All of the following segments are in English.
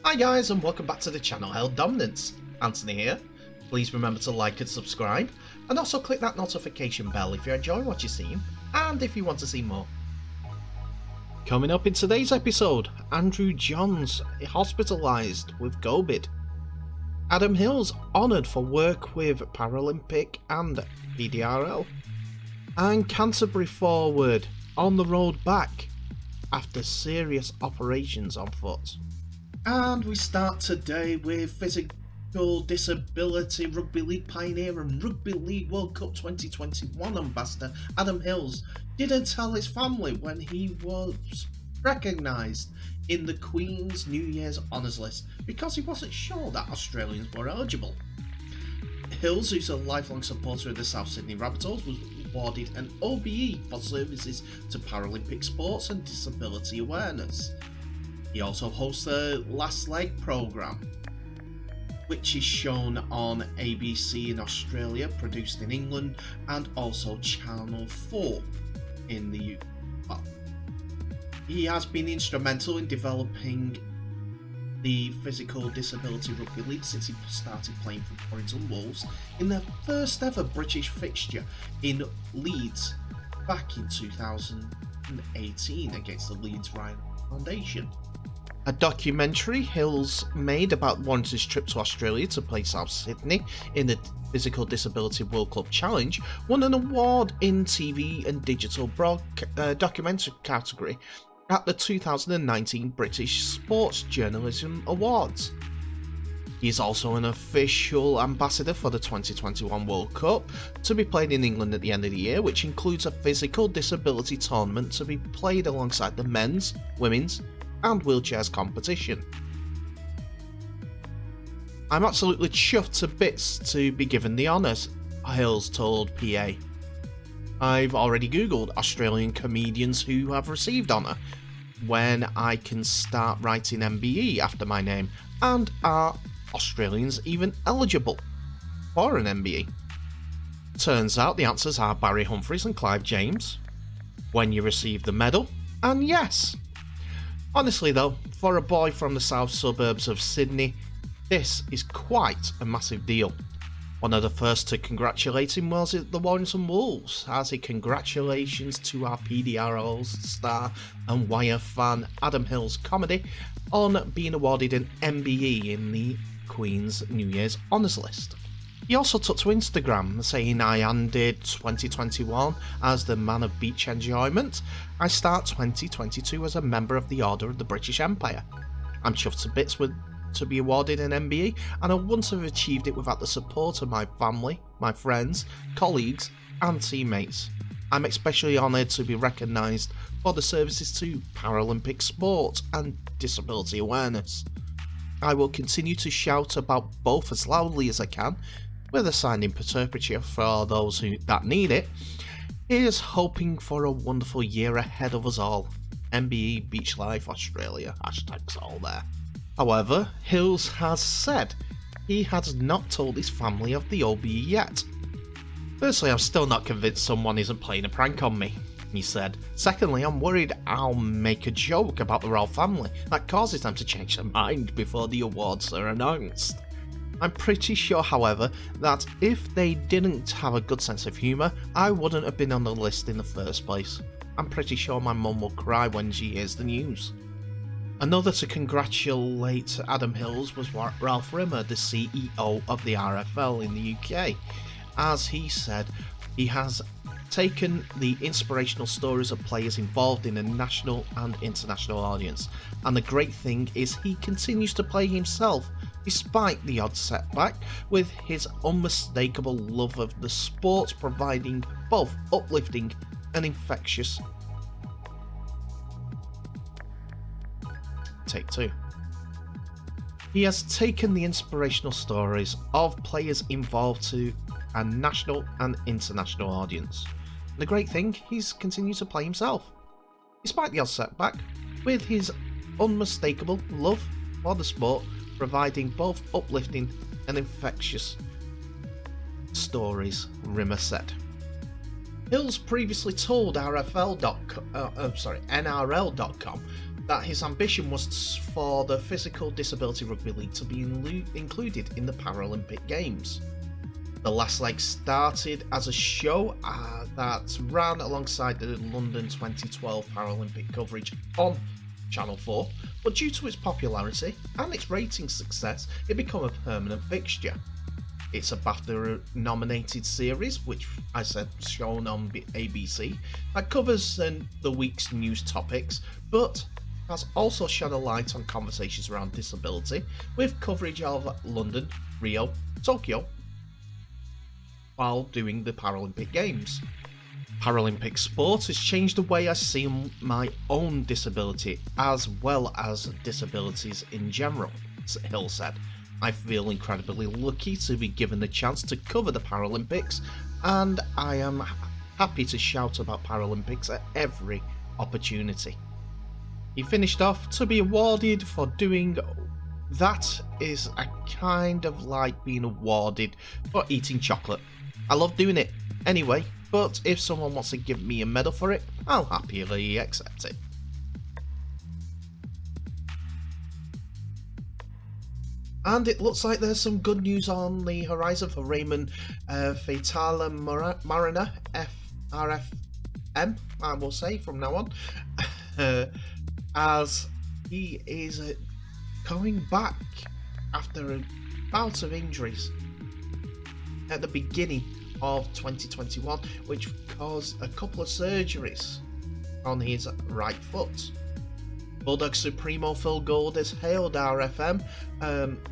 Hi guys and welcome back to the channel Held Dominance. Anthony here. Please remember to like and subscribe and also click that notification bell if you enjoy what you're seeing and if you want to see more. Coming up in today's episode, Andrew Johns hospitalised with COVID. Adam Hills honoured for work with Paralympic and PDRL. And Canterbury forward on the road back after serious operations on foot. And we start today with physical disability rugby league pioneer and Rugby League World Cup 2021 ambassador Adam Hills didn't tell his family when he was recognised in the Queen's New Year's Honours List because he wasn't sure that Australians were eligible. Hills, who's a lifelong supporter of the South Sydney Rabbitohs, was awarded an OBE for services to Paralympic sports and disability awareness. He also hosts the Last Leg programme, which is shown on ABC in Australia, produced in England, and also Channel 4 in the UK. He has been instrumental in developing the Physical Disability Rugby League since he started playing for Torrington Wolves in their first ever British fixture in Leeds back in 2018 against the Leeds Rhino Foundation. A documentary Hills made about Warrington's trip to Australia to play South Sydney in the Physical Disability World Cup Challenge won an award in TV and digital documentary category at the 2019 British Sports Journalism Awards. He is also an official ambassador for the 2021 World Cup to be played in England at the end of the year, which includes a physical disability tournament to be played alongside the men's, women's and wheelchairs competition. I'm absolutely chuffed to bits to be given the honours, Hills told PA. I've already googled Australian comedians who have received honour when I can start writing MBE after my name, and are Australians even eligible for an MBE? Turns out the answers are Barry Humphries and Clive James, when you receive the medal, and yes. Honestly though, for a boy from the south suburbs of Sydney, this is quite a massive deal. One of the first to congratulate him was the Warrington Wolves, as a congratulations to our PDRL star and Wire fan Adam Hills comedy on being awarded an MBE in the Queen's New Year's Honours List. He also took to Instagram saying, I ended 2021 as the man of beach enjoyment. I start 2022 as a member of the Order of the British Empire. I'm chuffed to bits to be awarded an MBE, and I wouldn't have achieved it without the support of my family, my friends, colleagues and teammates. I'm especially honoured to be recognised for the services to Paralympic sport and disability awareness. I will continue to shout about both as loudly as I can, with a sign in perpetuity for those that need it. Here's hoping for a wonderful year ahead of us all. MBE Beach Life Australia, hashtags all there. However, Hills has said he has not told his family of the OBE yet. Firstly, I'm still not convinced someone isn't playing a prank on me, he said. Secondly, I'm worried I'll make a joke about the royal family that causes them to change their mind before the awards are announced. I'm pretty sure, however, that if they didn't have a good sense of humour, I wouldn't have been on the list in the first place. I'm pretty sure my mum will cry when she hears the news. Another to congratulate Adam Hills was Ralph Rimmer, the CEO of the RFL in the UK, as he said he has taken the inspirational stories of players involved in a national and international audience, and the great thing is he continues to play himself despite the odd setback, with his unmistakable love of the sport providing both uplifting and infectious. Take two. He has taken the inspirational stories of players involved to a national and international audience. The great thing, he's continued to play himself, despite the odd setback, with his unmistakable love for the sport, providing both uplifting and infectious stories, Rimmer said. Hills previously told NRL.com that his ambition was for the Physical Disability Rugby League to be included in the Paralympic Games. The last leg started as a show that ran alongside the London 2012 Paralympic coverage on Channel 4, but due to its popularity and its rating success, it became a permanent fixture. It's a BAFTA-nominated series, which I said shown on ABC, that covers the week's news topics, but has also shed a light on conversations around disability, with coverage of London, Rio, Tokyo, while doing the Paralympic Games. Paralympic sport has changed the way I see my own disability, as well as disabilities in general, Hill said. I feel incredibly lucky to be given the chance to cover the Paralympics, and I am happy to shout about Paralympics at every opportunity. He finished off, to be awarded for doing that is a kind of like being awarded for eating chocolate. I love doing it anyway, but if someone wants to give me a medal for it, I'll happily accept it. And it looks like there's some good news on the horizon for Raymond Fatala Mariner, FRFM, I will say from now on, as he is coming back after a bout of injuries at the beginning of 2021, which caused a couple of surgeries on his right foot. Bulldogs Supremo Phil Gould has hailed RFM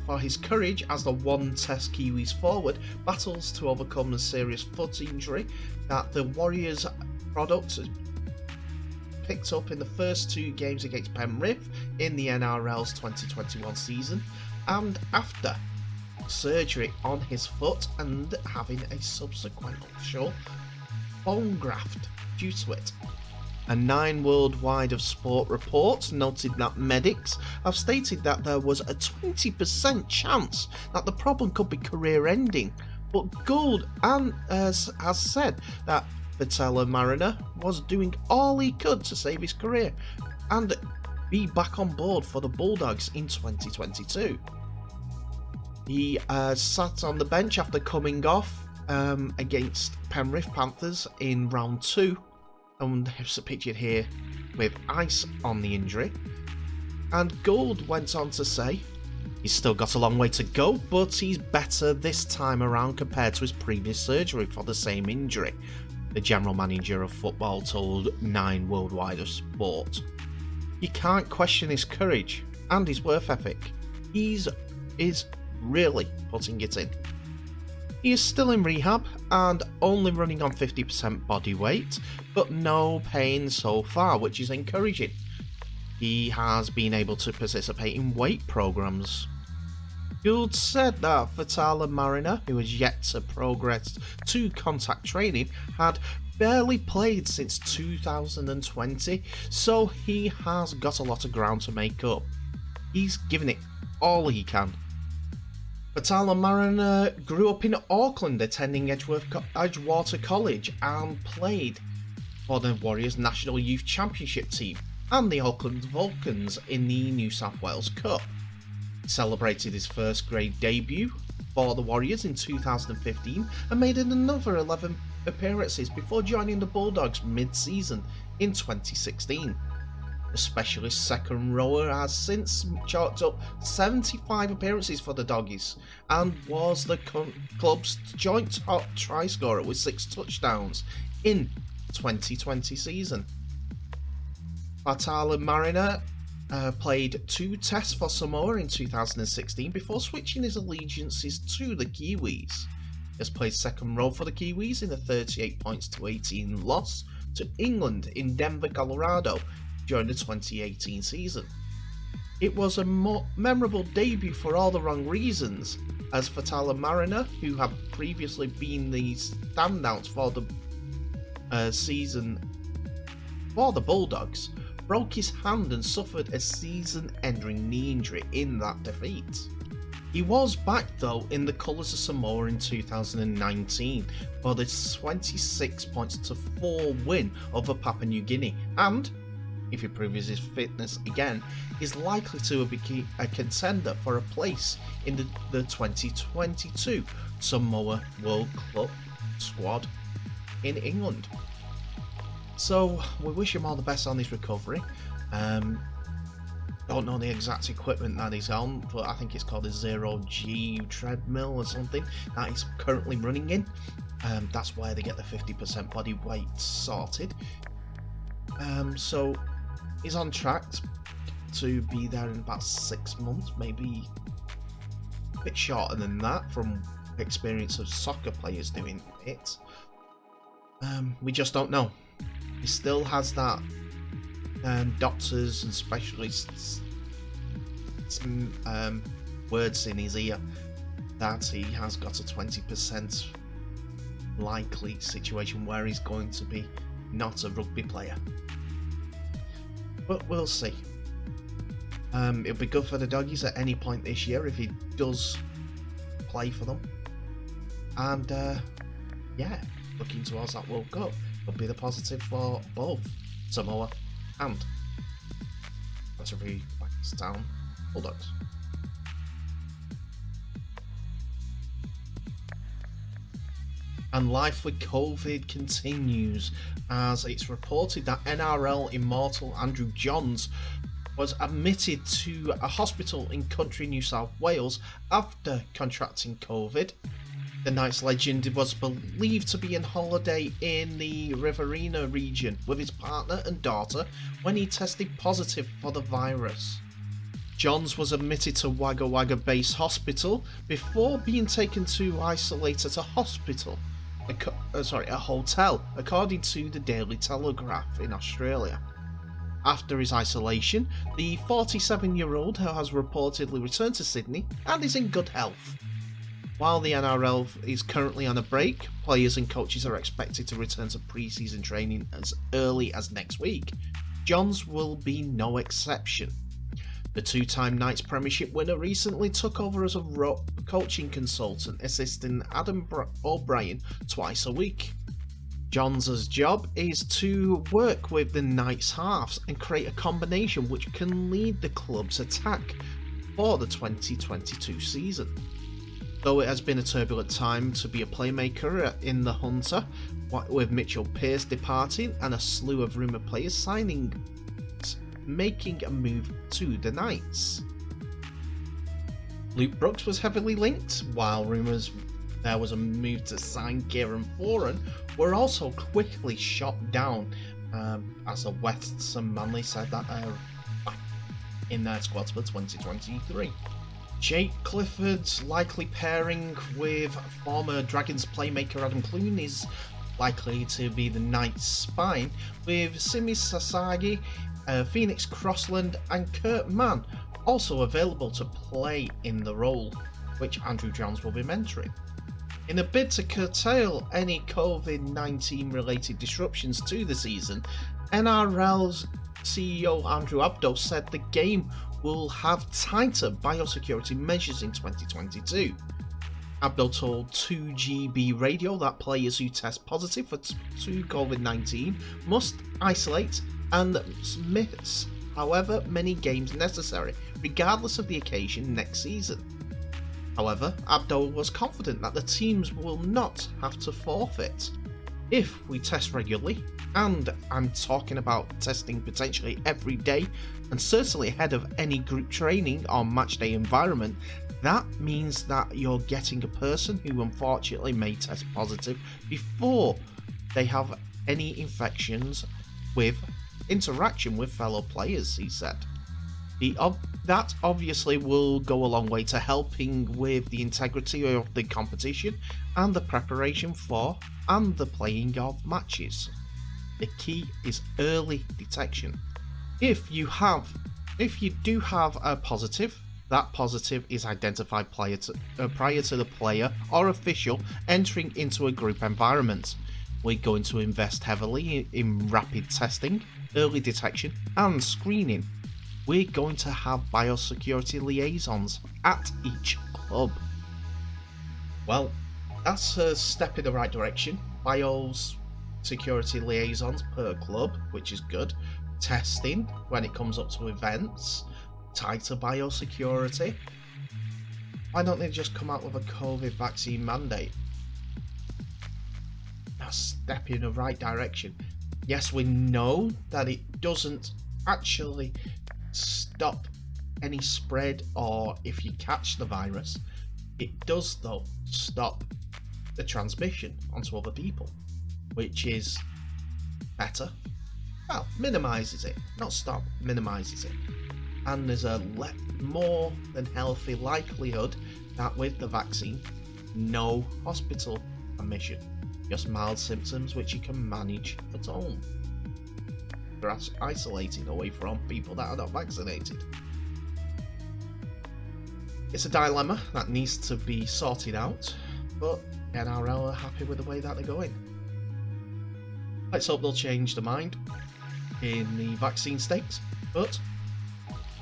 for his courage as the one-test Kiwis forward battles to overcome the serious foot injury that the Warriors product picked up in the first two games against Penrith in the NRL's 2021 season, and after surgery on his foot and having a subsequent bone graft due to it. A 9 worldwide of sport reports noted that medics have stated that there was a 20% chance that the problem could be career-ending, but Gould has said that Fatala Mariner was doing all he could to save his career and be back on board for the Bulldogs in 2022. He sat on the bench after coming off against Penrith Panthers in round 2, and there's a picture here with ice on the injury. And Gould went on to say, he's still got a long way to go, but he's better this time around compared to his previous surgery for the same injury, the general manager of football told 9 worldwide of sport. You can't question his courage and his work ethic. He's really putting it in. He is still in rehab and only running on 50% body weight, but no pain so far, which is encouraging. He has been able to participate in weight programs. Gould said that Fatala Mariner, who has yet to progress to contact training, had barely played since 2020, so he has got a lot of ground to make up. He's giving it all he can. Fatala Mariner grew up in Auckland, attending Edgewater College, and played for the Warriors National Youth Championship team and the Auckland Vulcans in the New South Wales Cup. He celebrated his first grade debut for the Warriors in 2015 and made another 11 appearances before joining the Bulldogs mid-season in 2016. The specialist second rower has since chalked up 75 appearances for the Doggies and was the club's joint top try scorer with 6 touchdowns in 2020 season. Fatala Mariner played 2 tests for Samoa in 2016 before switching his allegiances to the Kiwis. He has played second row for the Kiwis in a 38-18 loss to England in Denver, Colorado during the 2018 season. It was a memorable debut for all the wrong reasons, as Fatala Mariner, who had previously been the standouts for the season for the Bulldogs, broke his hand and suffered a season-ending knee injury in that defeat. He was back though in the colours of Samoa in 2019 for the 26-4 win over Papua New Guinea, and if he proves his fitness again, is likely to be a contender for a place in the 2022 Samoa World Club squad in England. So we wish him all the best on his recovery. Don't know the exact equipment that he's on, but I think it's called a 0G treadmill or something that he's currently running in. That's where they get the 50% body weight sorted. So he's on track to be there in about 6 months, maybe a bit shorter than that from experience of soccer players doing it. We just don't know. He still has that doctors and specialists words in his ear that he has got a 20% likely situation where he's going to be not a rugby player. But we'll see. It'll be good for the Doggies at any point this year if he does play for them. And yeah, looking towards that World Cup will be the positive for both Samoa and Pakistan Bulldogs. And life with COVID continues as it's reported that NRL immortal Andrew Johns was admitted to a hospital in country New South Wales after contracting COVID. The Knights legend was believed to be on holiday in the Riverina region with his partner and daughter when he tested positive for the virus. Johns was admitted to Wagga Wagga Base Hospital before being taken to isolate at a hotel, according to the Daily Telegraph in Australia. After his isolation, the 47-year-old has reportedly returned to Sydney and is in good health. While the NRL is currently on a break, players and coaches are expected to return to pre-season training as early as next week. Johns will be no exception. The two-time Knights Premiership winner recently took over as a coaching consultant, assisting Adam O'Brien twice a week. Johns' job is to work with the Knights halves and create a combination which can lead the club's attack for the 2022 season. Though it has been a turbulent time to be a playmaker in the Hunter, with Mitchell Pearce departing and a slew of rumoured players making a move to the Knights. Luke Brooks was heavily linked, while rumours there was a move to sign Kieran Foran were also quickly shot down, as the Western Manly said that in their squads for 2023. Jake Clifford's likely pairing with former Dragons playmaker Adam Clune is likely to be the Knights' spine, with Simi Sasagi, Phoenix Crossland and Kurt Mann also available to play in the role, which Andrew Johns will be mentoring. In a bid to curtail any COVID-19 related disruptions to the season, NRL's CEO Andrew Abdo said the game will have tighter biosecurity measures in 2022. Abdo told 2GB Radio that players who test positive to COVID-19 must isolate and miss however many games necessary, regardless of the occasion next season. However, Abdo was confident that the teams will not have to forfeit. If we test regularly, and I'm talking about testing potentially every day, and certainly ahead of any group training or matchday environment, that means that you're getting a person who unfortunately may test positive before they have any infections with interaction with fellow players, he said. That obviously will go a long way to helping with the integrity of the competition and the preparation for and the playing of matches. The key is early detection. If you do have a positive, that positive is identified prior to the player or official entering into a group environment. We're going to invest heavily in rapid testing, early detection and screening. We're going to have biosecurity liaisons at each club. Well, that's a step in the right direction. Biosecurity liaisons per club, which is good. testing when it comes up to events, tighter biosecurity. Why don't they just come out with a COVID vaccine mandate? A step in the right direction. Yes, we know that it doesn't actually stop any spread, or if you catch the virus, it does though stop the transmission onto other people, which is better. Well, minimises it, not stop, minimises it. And there's a more than healthy likelihood that with the vaccine, no hospital admission, just mild symptoms which you can manage at home. You're isolating away from people that are not vaccinated. It's a dilemma that needs to be sorted out, but NRL are happy with the way that they're going. Let's hope they'll change their mind in the vaccine stakes, but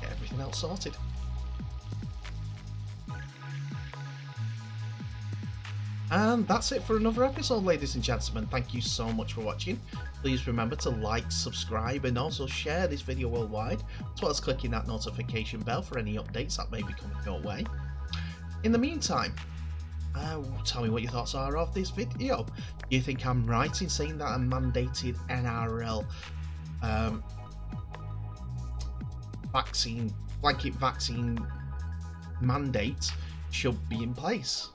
get everything else sorted. And that's it for another episode, ladies and gentlemen. Thank you so much for watching. Please remember to like, subscribe, and also share this video worldwide, as well as clicking that notification bell for any updates that may be coming your way. In the meantime, tell me what your thoughts are of this video. Do you think I'm right in saying that a mandated NRL blanket vaccine mandate should be in place?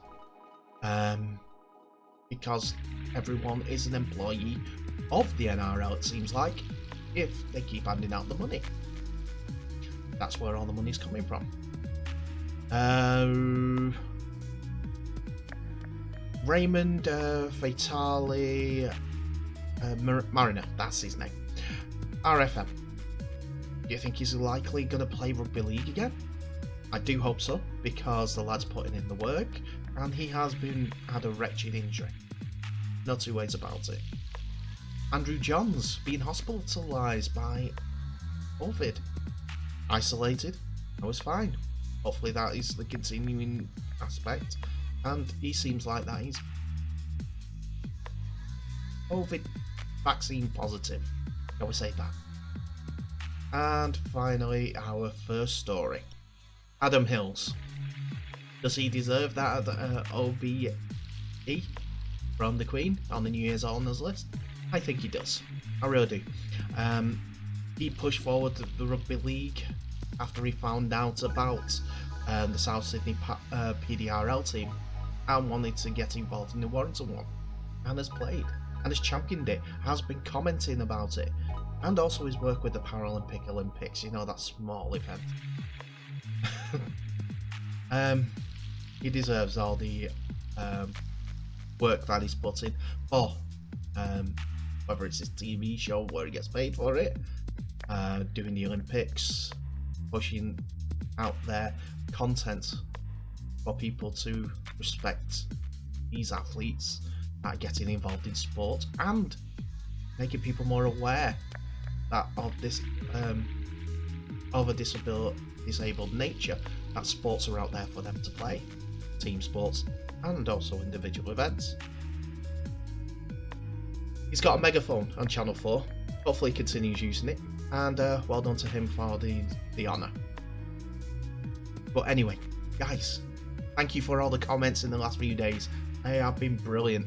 Because everyone is an employee of the NRL, it seems like, if they keep handing out the money. That's where all the money's coming from. Raymond Fatali Mariner, that's his name. RFM. Do you think he's likely going to play rugby league again? I do hope so, because the lad's putting in the work, and he has had a wretched injury. No two ways about it. Andrew Johns being hospitalised by COVID. Isolated. I was fine. Hopefully that is the continuing aspect, and he seems like that he's COVID vaccine positive. Shall we say that? And finally, our first story. Adam Hills. Does he deserve that OBE from the Queen on the New Year's Honours list? I think he does. I really do. He pushed forward the Rugby League after he found out about the South Sydney PDRL team and wanted to get involved in the Warrington one, and has played and has championed it, has been commenting about it, and also his work with the Paralympic Olympics, you know, that small event. He deserves all the work that he's put in for whether it's his TV show where he gets paid for it, doing the Olympics, pushing out their content for people to respect these athletes that are getting involved in sport, and making people more aware that of this of a disabled nature, that sports are out there for them to play, team sports and also individual events. He's got a megaphone on Channel 4, hopefully he continues using it, and well done to him for the honour. But anyway, guys, thank you for all the comments in the last few days. They have been brilliant.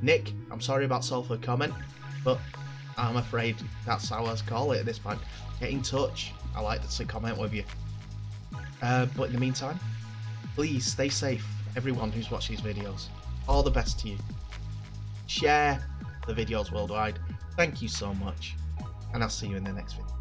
Nick, I'm sorry about Salford comment, but I'm afraid that's how I call it at this point. Get in touch. I like to comment with you. But in the meantime, please stay safe, everyone who's watched these videos. All the best to you. Share the videos worldwide. Thank you so much, and I'll see you in the next video.